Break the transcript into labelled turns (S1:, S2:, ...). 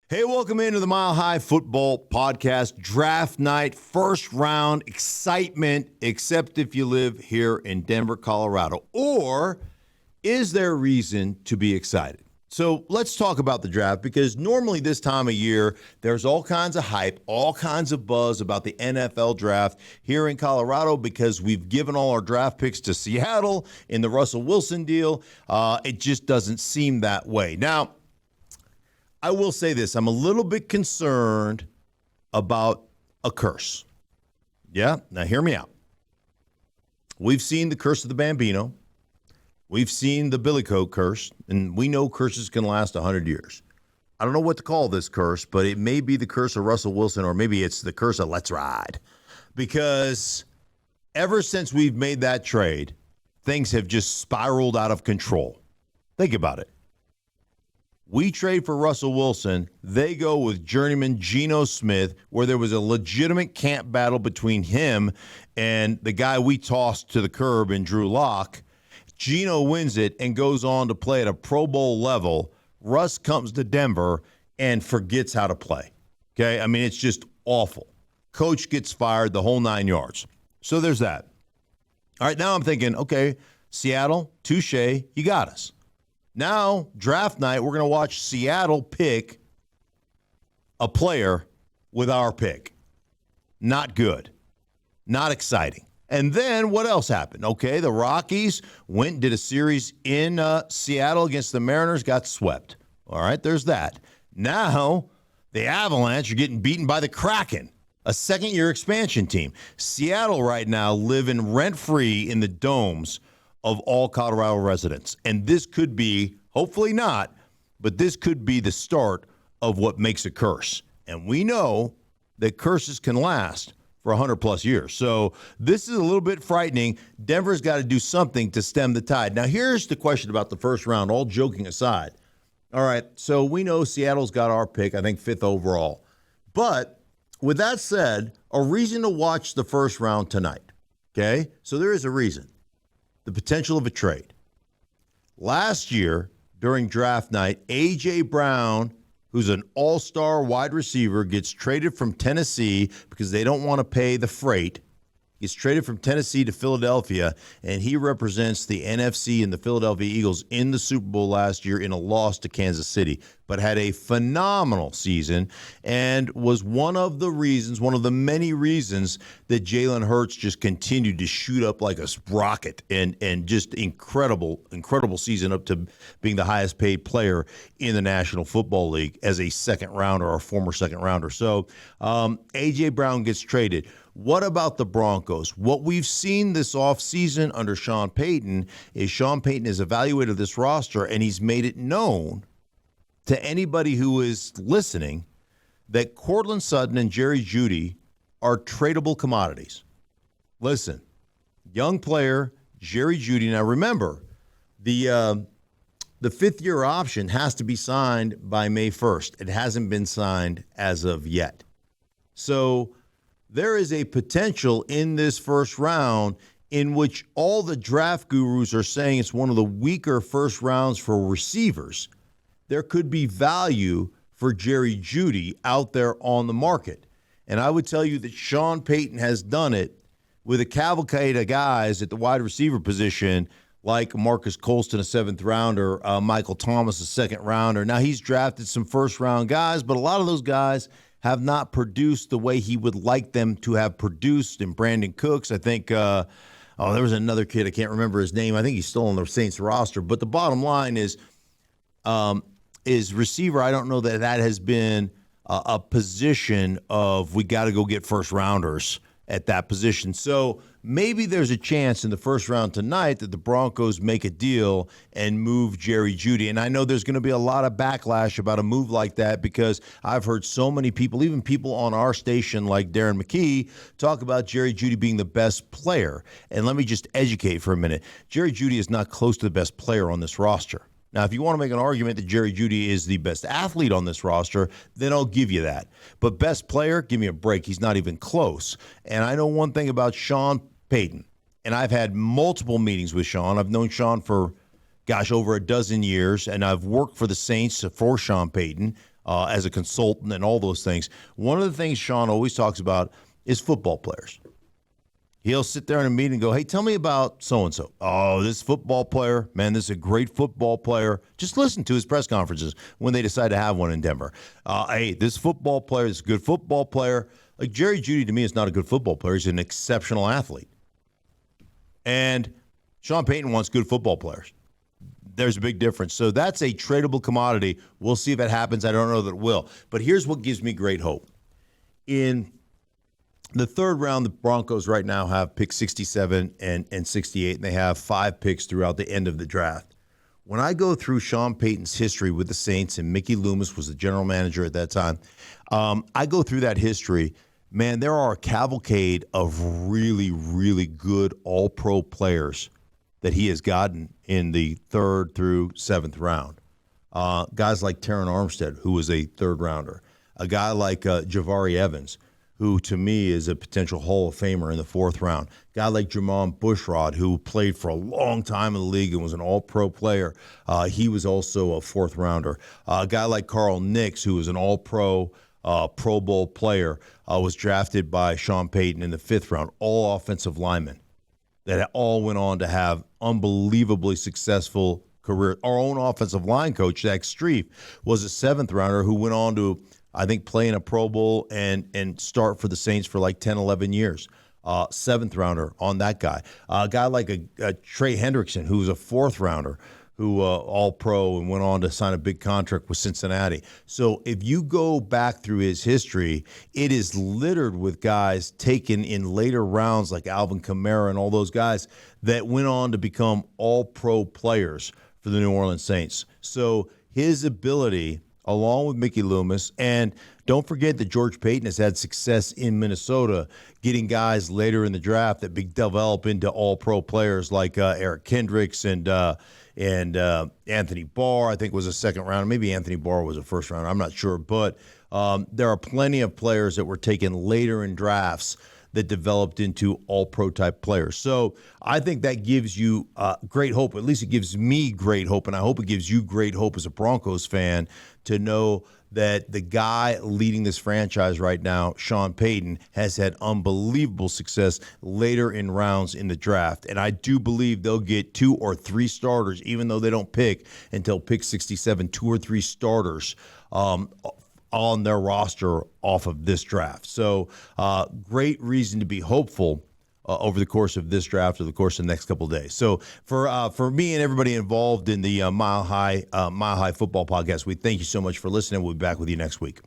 S1: Hey, welcome into the Mile High Football Podcast. Draft night, first round excitement, except if you live here in Denver, Colorado. Or is there reason to be excited? So let's talk about the draft, because normally this time of year, there's all kinds of hype, all kinds of buzz about the NFL draft here in Colorado because we've given all our draft picks to Seattle in the Russell Wilson deal. It just doesn't seem that way. Now, I will say this. I'm a little bit concerned about a curse. Yeah? Now, hear me out. We've seen the curse of the Bambino. We've seen the Billy Coat curse, and we know curses can last 100 years. I don't know what to call this curse, but it may be the curse of Russell Wilson, or maybe it's the curse of Let's Ride. Because ever since we've made that trade, things have just spiraled out of control. Think about it. We trade for Russell Wilson. They go with journeyman Geno Smith, where there was a legitimate camp battle between him and the guy we tossed to the curb in Drew Lock. Geno wins it and goes on to play at a Pro Bowl level. Russ comes to Denver and forgets how to play. Okay? I mean, it's just awful. Coach gets fired, the whole 9 yards. So there's that. All right, now I'm thinking, okay, Seattle, touche, you got us. Now, draft night, we're going to watch Seattle pick a player with our pick. Not good. Not exciting. And then what else happened? Okay, the Rockies went, did a series in Seattle against the Mariners, got swept. All right, there's that. Now, the Avalanche are getting beaten by the Kraken, a second-year expansion team. Seattle right now living rent-free in the domes of all Colorado residents. And this could be, hopefully not, but this could be the start of what makes a curse. And we know that curses can last for 100-plus years. So this is a little bit frightening. Denver's got to do something to stem the tide. Now, here's the question about the first round, all joking aside. All right, so we know Seattle's got our pick, I think 5th overall. But with that said, a reason to watch the first round tonight, okay? So there is a reason. The potential of a trade. Last year, during draft night, A.J. Brown, who's an all-star wide receiver, gets traded from Tennessee because they don't want to pay the freight. Gets traded from Tennessee to Philadelphia, and he represents the NFC and the Philadelphia Eagles in the Super Bowl last year in a loss to Kansas City, but had a phenomenal season and was one of the many reasons that Jalen Hurts just continued to shoot up like a rocket and just incredible season up to being the highest paid player in the National Football League as a second rounder or former second rounder. So A.J. Brown gets traded. What about the Broncos? What we've seen this offseason under Sean Payton is Sean Payton has evaluated this roster, and he's made it known to anybody who is listening that Courtland Sutton and Jerry Jeudy are tradable commodities. Listen, young player, Jerry Jeudy. Now remember, the fifth-year option has to be signed by May 1st. It hasn't been signed as of yet. So there is a potential in this first round in which all the draft gurus are saying it's one of the weaker first rounds for receivers. There could be value for Jerry Jeudy out there on the market. And I would tell you that Sean Payton has done it with a cavalcade of guys at the wide receiver position like Marcus Colston, a 7th rounder, Michael Thomas, a 2nd rounder. Now, he's drafted some first-round guys, but a lot of those guys have not produced the way he would like them to have produced. And Brandon Cooks, I think, there was another kid, I can't remember his name. I think he's still on the Saints roster. But the bottom line is receiver, I don't know that has been a position of we got to go get first-rounders at that position. So maybe there's a chance in the first round tonight that the Broncos make a deal and move Jerry Jeudy. And I know there's going to be a lot of backlash about a move like that because I've heard so many people, even people on our station like Darren McKee, talk about Jerry Jeudy being the best player. And let me just educate for a minute. Jerry Jeudy is not close to the best player on this roster. Now, if you want to make an argument that Jerry Jeudy is the best athlete on this roster, then I'll give you that. But best player, give me a break. He's not even close. And I know one thing about Sean Payton, and I've had multiple meetings with Sean. I've known Sean for, over a dozen years, and I've worked for the Saints for Sean Payton. as a consultant and all those things. One of the things Sean always talks about is football players. He'll sit there in a meeting and go, hey, tell me about so-and-so. Oh, this football player, man, this is a great football player. Just listen to his press conferences when they decide to have one in Denver. Hey, this football player is a good football player. Like Jerry Jeudy, to me, is not a good football player. He's an exceptional athlete. And Sean Payton wants good football players. There's a big difference. So that's a tradable commodity. We'll see if it happens. I don't know that it will. But here's what gives me great hope. In the third round, the Broncos right now have pick 67 and 68, and they have 5 picks throughout the end of the draft. When I go through Sean Payton's history with the Saints, and Mickey Loomis was the general manager at that time, I go through that history. Man, there are a cavalcade of really, really good all-pro players that he has gotten in the 3rd through 7th round. Guys like Taron Armstead, who was a 3rd rounder. A guy like Javari Evans, who to me is a potential Hall of Famer in the 4th round. A guy like Jermon Bushrod, who played for a long time in the league and was an all-pro player. He was also a 4th rounder. A guy like Carl Nix, who was an all-pro, Pro Bowl player, was drafted by Sean Payton in the 5th round. All offensive linemen that all went on to have unbelievably successful career. Our own offensive line coach, Zach Strief, was a 7th rounder who went on to, I think, play in a Pro Bowl and start for the Saints for like 10, 11 years. 7th rounder on that guy. A guy like a Trey Hendrickson, who was a 4th rounder, who all-pro and went on to sign a big contract with Cincinnati. So if you go back through his history, it is littered with guys taken in later rounds like Alvin Kamara and all those guys that went on to become all-pro players for the New Orleans Saints. So his ability, along with Mickey Loomis, and don't forget that George Payton has had success in Minnesota getting guys later in the draft that develop into all-pro players like Eric Kendricks and Anthony Barr, I think, was a 2nd round. Maybe Anthony Barr was a 1st round. I'm not sure. But there are plenty of players that were taken later in drafts that developed into all-pro type players. So I think that gives you great hope. At least it gives me great hope, and I hope it gives you great hope as a Broncos fan to know that the guy leading this franchise right now, Sean Payton, has had unbelievable success later in rounds in the draft. And I do believe they'll get 2 or 3 starters, even though they don't pick until pick 67, 2 or 3 starters on their roster off of this draft. So great reason to be hopeful over the course of this draft or the course of the next couple of days. So for me and everybody involved in the Mile High Football Podcast, we thank you so much for listening. We'll be back with you next week.